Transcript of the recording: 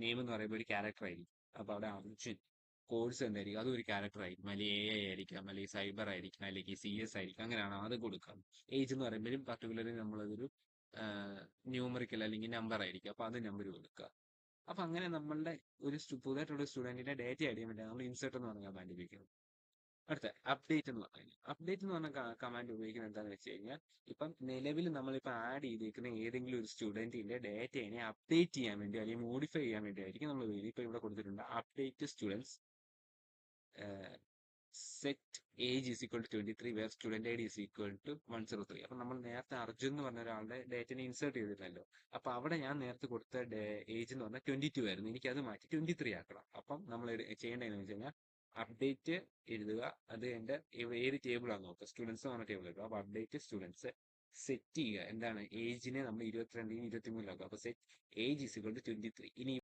Name എന്ന് പറയുമ്പോൾ ഒരു ക്യാരക്ടർ ആയിരിക്കും. അപ്പൊ അവിടെ അർജുൻ. കോഴ്സ് എന്തായിരിക്കും? അതും ഒരു ക്യാരക്ടർ ആയിരിക്കും. അല്ലെങ്കിൽ AI ആയിരിക്കാം, അല്ലെങ്കിൽ സൈബർ ആയിരിക്കാം, അല്ലെങ്കിൽ CS ആയിരിക്കും. അങ്ങനെയാണ് അത് കൊടുക്കാം. ഏജ് എന്ന് പറയുമ്പോഴും പർട്ടിക്കുലർലി നമ്മളതൊരു ന്യൂമറിക്കൽ അല്ലെങ്കിൽ നമ്പർ ആയിരിക്കും. അപ്പൊ അത് നമ്പർ കൊടുക്കുക. അപ്പൊ അങ്ങനെ നമ്മളുടെ പുതുതായിട്ടുള്ള സ്റ്റുഡന്റിന്റെ ഡേറ്റ അറിയാൻ വേണ്ടി നമ്മൾ ഇൻസെർട്ട് എന്ന് പറഞ്ഞ കമാൻഡ് ഉപയോഗിക്കുന്നത്. അടുത്ത അപ്ഡേറ്റ് എന്ന് പറഞ്ഞു. അപ്ഡേറ്റ് എന്ന് പറഞ്ഞ കമാൻഡ് ഉപയോഗിക്കുന്നത് എന്താണെന്ന് വെച്ച് കഴിഞ്ഞാൽ, ഇപ്പം നിലവിൽ നമ്മളിപ്പോൾ ആഡ് ചെയ്തേക്കുന്ന ഏതെങ്കിലും ഒരു സ്റ്റുഡന്റിന്റെ ഡേറ്റയെ അപ്ഡേറ്റ് ചെയ്യാൻ വേണ്ടി അല്ലെങ്കിൽ മോഡിഫൈ ചെയ്യാൻ വേണ്ടി ആയിരിക്കും നമ്മൾ ഉപയോഗിക്കുന്നത്. ഇപ്പൊ ഇവിടെ കൊടുത്തിട്ടുണ്ട് update students set age is equal to 23 where student ID is equal to 103. അപ്പൊ നമ്മൾ നേരത്തെ അർജുൻ എന്ന് പറഞ്ഞ ഒരാളുടെ ഡേറ്റിനെ ഇൻസേർട്ട് ചെയ്തിട്ടല്ലോ. അപ്പൊ അവിടെ ഞാൻ നേരത്തെ കൊടുത്ത ഏജ് എന്ന് പറഞ്ഞാൽ 22 ആയിരുന്നു. എനിക്ക് അത് മാറ്റി 23 ആക്കണം. അപ്പം നമ്മൾ ചെയ്യേണ്ടതെന്ന് വെച്ച് കഴിഞ്ഞാൽ അപ്ഡേറ്റ് എഴുതുക. അത് എന്റെ ഏത് ടേബിളാണ് നോക്കുക, സ്റ്റുഡൻസ് എന്ന് പറഞ്ഞ ടേബിൾ എടുക്കുക. അപ്പൊ അപ്ഡേറ്റ് സ്റ്റുഡൻസ് സെറ്റ് ചെയ്യുക. എന്താണ് ഏജിനെ നമ്മൾ 22 23 ആക്കുക. അപ്പൊ set age is equal to 23. ഇനി